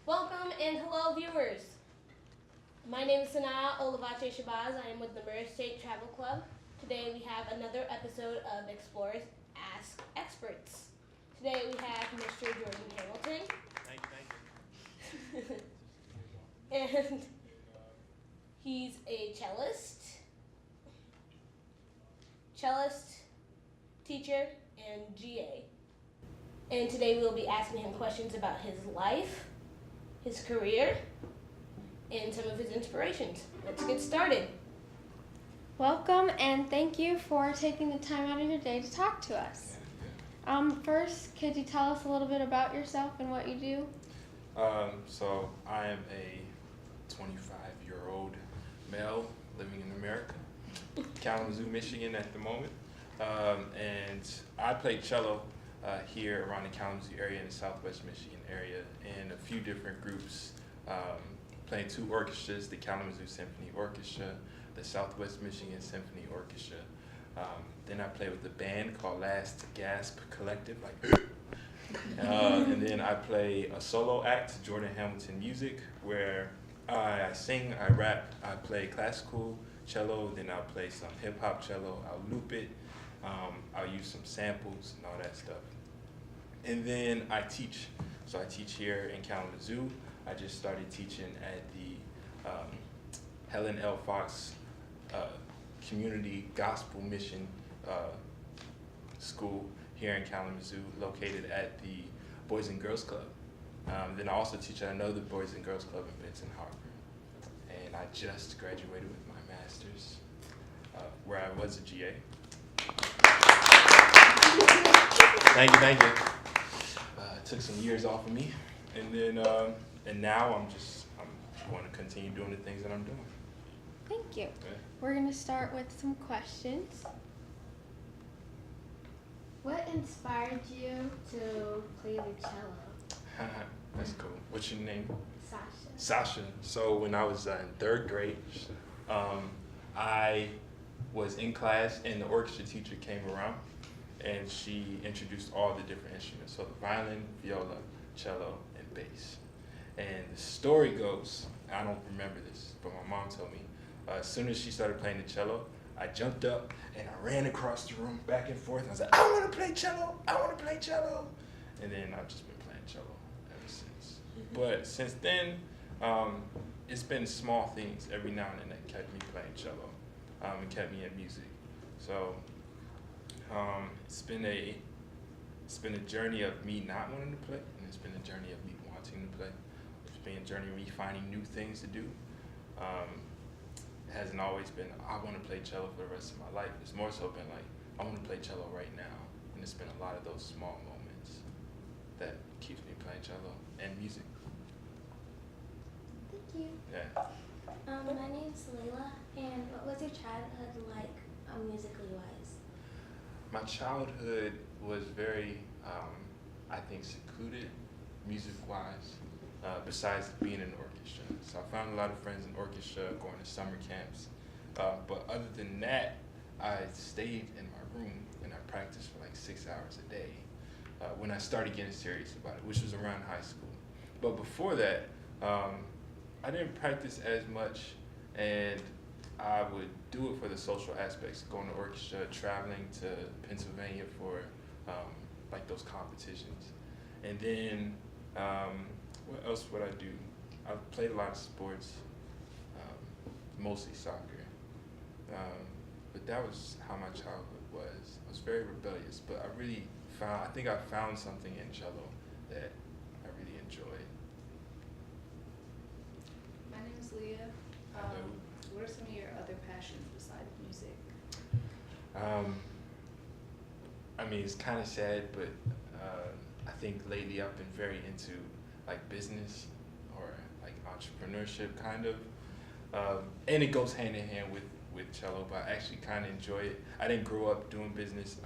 Welcome and hello viewers. My name is Sanaa Olavache Shabazz. I am with the Murray State Travel Club. Today we have another episode of Explorers Ask Experts. Today we have Mr. Jordan Hamilton. Thank you. And he's a cellist, teacher, and GA. And today we'll be asking him questions about his life, his career, and some of his inspirations. Let's get started. Welcome and thank you for taking the time out of your day to talk to us. First, could you tell us a little bit about yourself and what you do? So I am a 25-year-old male living in America, Kalamazoo, Michigan at the moment. And I play cello here around the Kalamazoo area in the Southwest Michigan area in a few different groups, playing two orchestras, the Kalamazoo Symphony Orchestra, the Southwest Michigan Symphony Orchestra. Then I play with a band called Last Gasp Collective, and then I play a solo act, Jordan Hamilton Music, where I sing, I rap, I play classical cello, then I'll play some hip hop cello, I'll loop it, I'll use some samples and all that stuff. And then I teach. So I teach here in Kalamazoo. I just started teaching at the Helen L. Fox Community Gospel Mission School here in Kalamazoo, located at the Boys and Girls Club. Then I also teach at another Boys and Girls Club in Benton Harbor. And I just graduated with my master's, where I was a GA. Thank you. Took some years off of me, and then and now I'm going to continue doing the things that I'm doing. Thank you. Okay. We're going to start with some questions. What inspired you to play the cello? That's cool. What's your name? Sasha. So when I was in third grade, I was in class and the orchestra teacher came around and she introduced all the different instruments. So the violin, viola, cello, and bass. And the story goes, I don't remember this, but my mom told me, as soon as she started playing the cello, I jumped up and I ran across the room back and forth. And I was like, I want to play cello, I want to play cello. And then I've just been playing cello ever since. But since then, it's been small things every now and then that kept me playing cello and kept me in music. So it's been a journey of me not wanting to play, and it's been a journey of me wanting to play. It's been a journey of me finding new things to do. It hasn't always been, I want to play cello for the rest of my life. It's more so been like, I want to play cello right now. And it's been a lot of those small moments that keeps me playing cello and music. Thank you. Yeah. My name's Layla, and what was your childhood like, musically wise? My childhood was very, I think, secluded, music-wise, besides being in orchestra. So I found a lot of friends in orchestra, going to summer camps. But other than that, I stayed in my room and I practiced for like 6 hours a day when I started getting serious about it, which was around high school. But before that, I didn't practice as much, and I would do it for the social aspects, going to orchestra, traveling to Pennsylvania for like those competitions. And then, what else would I do? I played a lot of sports, mostly soccer. But that was how my childhood was. I was very rebellious, but I think I found something in cello that I really enjoyed. My name is Leah. Hello. What are some of your other passions besides music? I mean, it's kind of sad, but I think lately I've been very into like business or like entrepreneurship kind of. And it goes hand in hand with cello, but I actually kind of enjoy it. I didn't grow up doing business.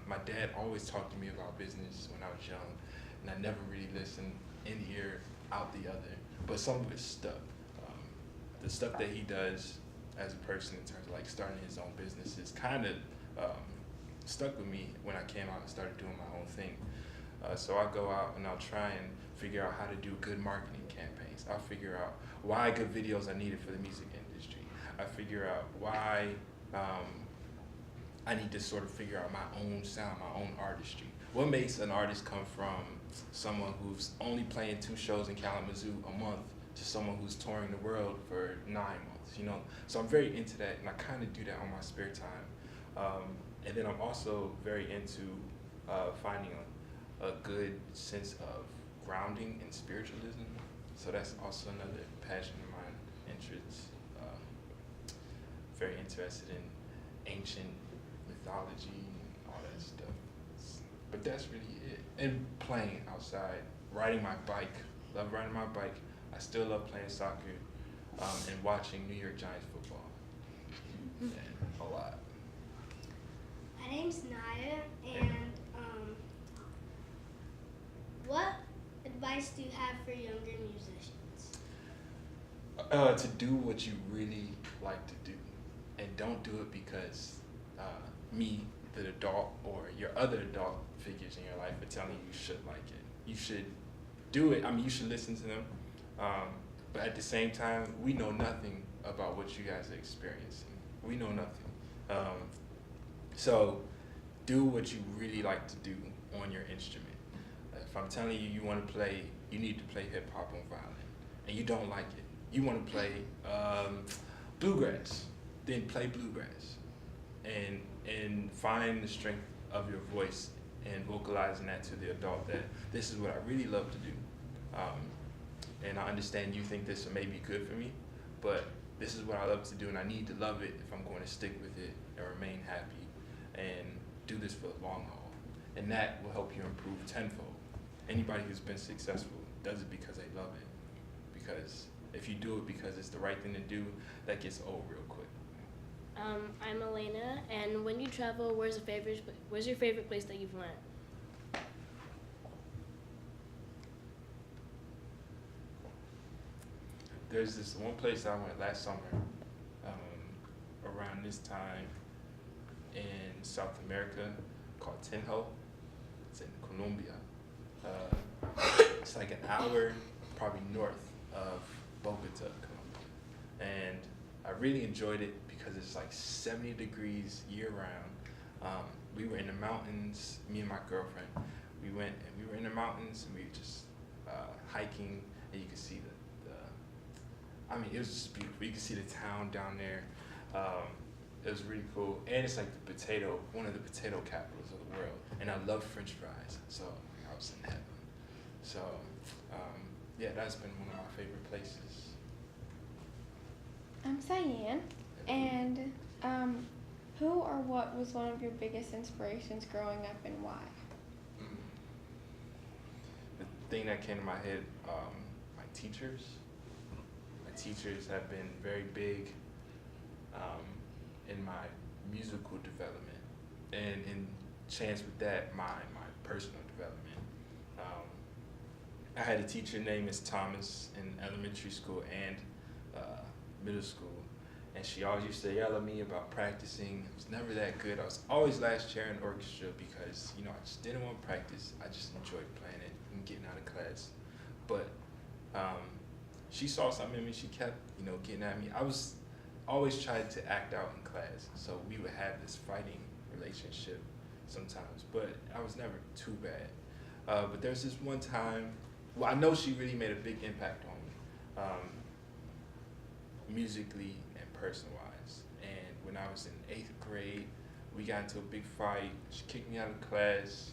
My dad always talked to me about business when I was young, and I never really listened in ear, out the other. But some of it stuck. The stuff that he does as a person in terms of like starting his own businesses kind of stuck with me when I came out and started doing my own thing. So I'll go out and I'll try and figure out how to do good marketing campaigns. I'll figure out why good videos are needed for the music industry. I figure out why I need to sort of figure out my own sound, my own artistry. What makes an artist come from someone who's only playing 2 shows in Kalamazoo a month to someone who's touring the world for 9 months, you know? So I'm very into that, and I kind of do that on my spare time. And then I'm also very into finding a good sense of grounding in spiritualism. So that's also another passion of mine, interest. Very interested in ancient mythology and all that stuff. But that's really it. And playing outside, riding my bike. Love riding my bike. I still love playing soccer and watching New York Giants football. And a lot. My name's Naya, and what advice do you have for younger musicians? To do what you really like to do, and don't do it because me, the adult, or your other adult figures in your life are telling you should like it. You should do it. I mean, you should listen to them, but at the same time, we know nothing about what you guys are experiencing. We know nothing. So do what you really like to do on your instrument. If I'm telling you want to play, you need to play hip hop on violin, and you don't like it, you want to play bluegrass, then play bluegrass, and find the strength of your voice and vocalizing that to the adult that this is what I really love to do. And I understand you think this may be good for me, but this is what I love to do, and I need to love it if I'm going to stick with it and remain happy and do this for the long haul. And that will help you improve tenfold. Anybody who's been successful does it because they love it. Because if you do it because it's the right thing to do, that gets old real quick. I'm Elena, and when you travel, where's your favorite place that you've went? There's this one place I went last summer, around this time in South America called Tenjo. It's in Colombia. It's like an hour probably north of Bogota, Colombia. And I really enjoyed it because it's like 70 degrees year round. We were in the mountains, me and my girlfriend. We went and we were in the mountains and we were just hiking, and you could see I mean, it was just beautiful. You could see the town down there. It was really cool. And it's like one of the potato capitals of the world. And I love French fries, so I was in heaven. So, yeah, that's been one of my favorite places. I'm Cyan, and who or what was one of your biggest inspirations growing up, and why? The thing that came to my head, my teachers. My teachers have been very big in my musical development, and in chance with that, my personal development. I had a teacher named Miss Thomas in elementary school and middle school, and she always used to yell at me about practicing. I was never that good. I was always last chair in orchestra because, you know, I just didn't want to practice. I just enjoyed playing it and getting out of class. But she saw something in me. She kept, you know, getting at me. I was always trying to act out in class, so we would have this fighting relationship sometimes, but I was never too bad. But there's this one time, well, I know she really made a big impact on me, musically and person-wise. And when I was in 8th grade, we got into a big fight. She kicked me out of class,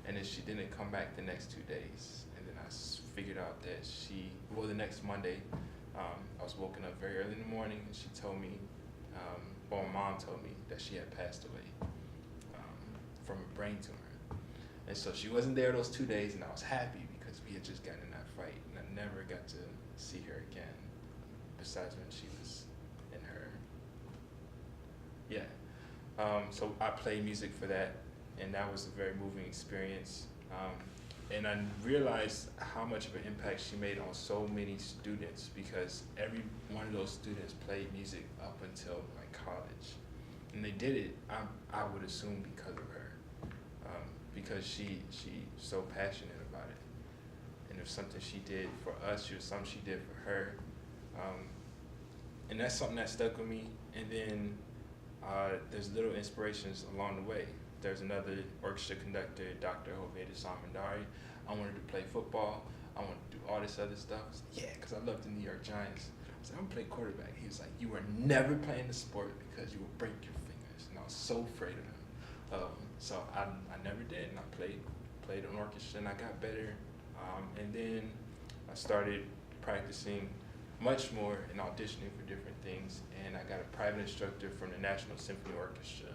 and then she didn't come back the next 2 days. And then I figured out that the next Monday, I was woken up very early in the morning, and she told me, my mom told me that she had passed away from a brain tumor. And so she wasn't there those 2 days, and I was happy because we had just gotten in that fight, and I never got to see her again, besides when she was in her, so I played music for that, and that was a very moving experience. And I realized how much of an impact she made on so many students, because every one of those students played music up until like college. And they did it, I would assume, because of her. Because she's so passionate about it. And it was something she did for us, it was something she did for her. And that's something that stuck with me. And then there's little inspirations along the way. There's another orchestra conductor, Dr. Hoveda Samandari. I wanted to play football. I wanted to do all this other stuff. I was like, yeah, because I love the New York Giants. I was like, I'm going to play quarterback. He was like, you are never playing the sport because you will break your fingers. And I was so afraid of him. So I never did, and I played an orchestra, and I got better. And then I started practicing much more and auditioning for different things. And I got a private instructor from the National Symphony Orchestra,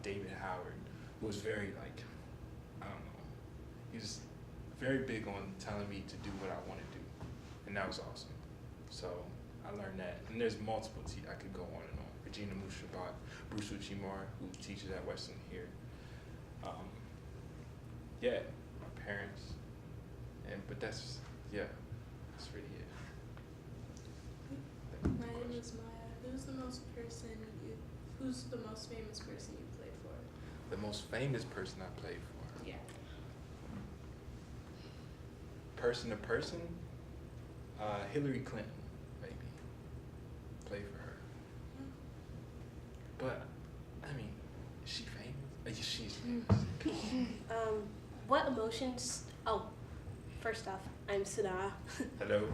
David Howard, who was very he was very big on telling me to do what I want to do, and that was awesome. So I learned that, and there's multiple I could go on and on. Regina Mushabat, Bruce Uchimar, who teaches at Western here. My parents, but that's really it. My name is Maya. Who's the most famous person you played for? The most famous person I played for? Yeah. Person to person? Hillary Clinton, maybe. Played for her. But, I mean, is she famous? She's famous. What emotions? Oh, first off, I'm Sana. Hello.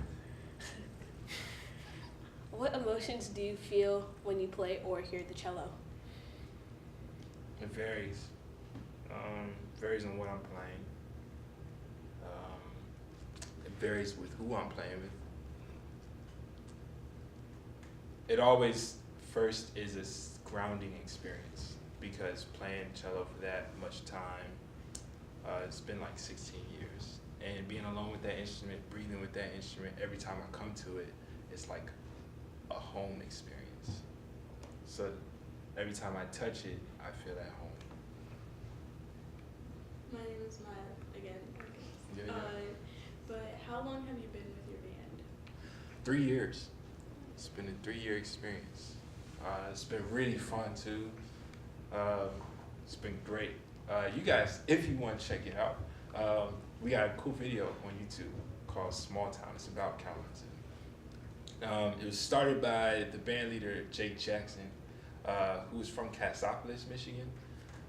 What emotions do you feel when you play or hear the cello? It varies. Varies on what I'm playing. It varies with who I'm playing with. It always first is a grounding experience, because playing cello for that much time, it's been like 16 years. And being alone with that instrument, breathing with that instrument, every time I come to it, it's like a home experience. So every time I touch it, I feel at home. My name is Maya again. Yeah. But how long have you been with your band? 3 years. It's been a 3-year experience. It's been really fun too. It's been great. You guys, if you want to check it out, we got a cool video on YouTube called Small Town. It's about Kalamazoo. It was started by the band leader, Jake Jackson, who is from Cassopolis, Michigan.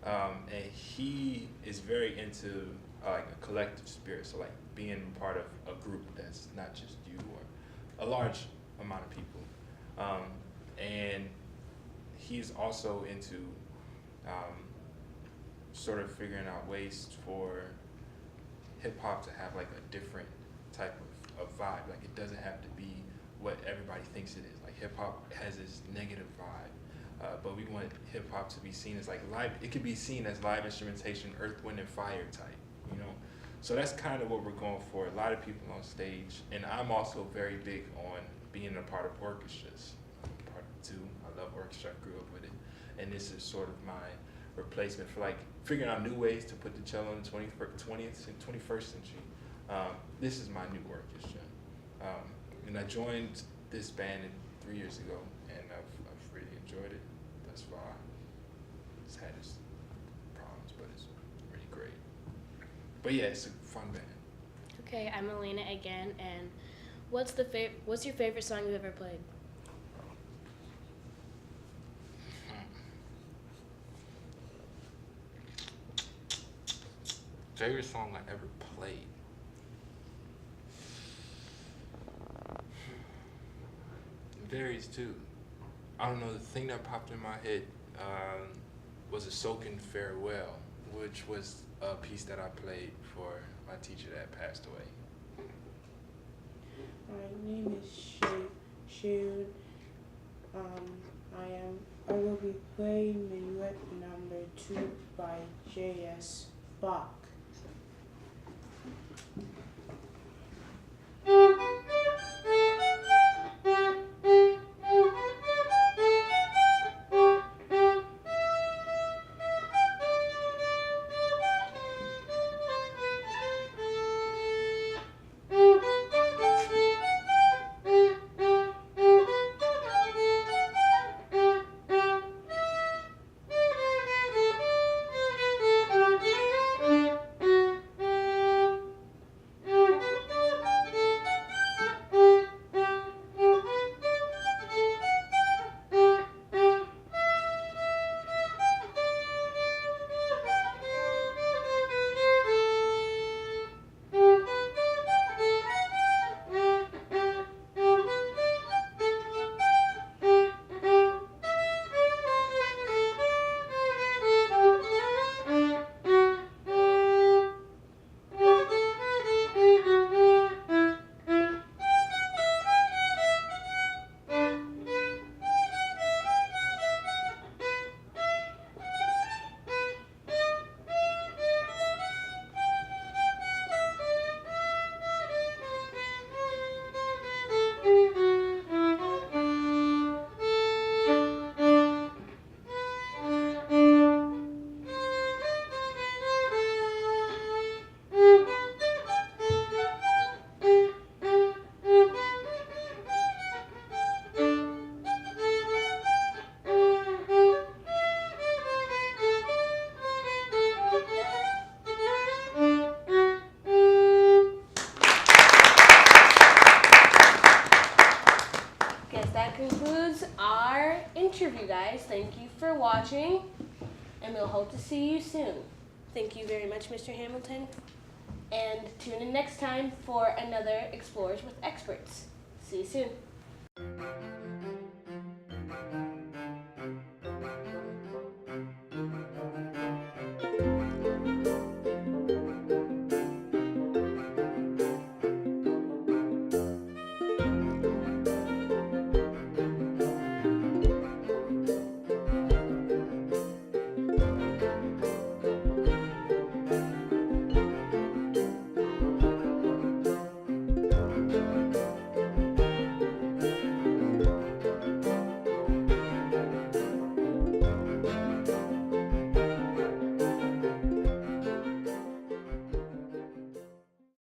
And he is very into like a collective spirit, so like being part of a group that's not just you or a large amount of people. And he's also into sort of figuring out ways for hip hop to have like a different type of vibe. Like it doesn't have to be what everybody thinks it is. Like hip hop has this negative vibe, but we want hip hop to be seen as like live. It could be seen as live instrumentation, Earth, Wind, and Fire type, you know. So that's kind of what we're going for. A lot of people on stage, and I'm also very big on being a part of orchestras. I'm part of two. I love orchestra. I grew up with it, and this is sort of my replacement for like figuring out new ways to put the cello in the 20th and 21st century. This is my new orchestra, and I joined this band 3 years ago, and I've really enjoyed it thus far. It's had its problems, but it's really great. But yeah, it's a fun band. Okay, I'm Elena again, and what's your favorite song you've ever played? Favorite song I ever played? It varies too. I don't know, the thing that popped in my head was A Soaking Farewell, which was a piece that I played for my teacher that passed away. My name is Shun. I will be playing Minuet number 2 by J.S. Bach. our interview, guys. Thank you for watching, and we'll hope to see you soon. Thank you very much, Mr. Hamilton. And tune in next time for another Explorers with Experts. See you soon.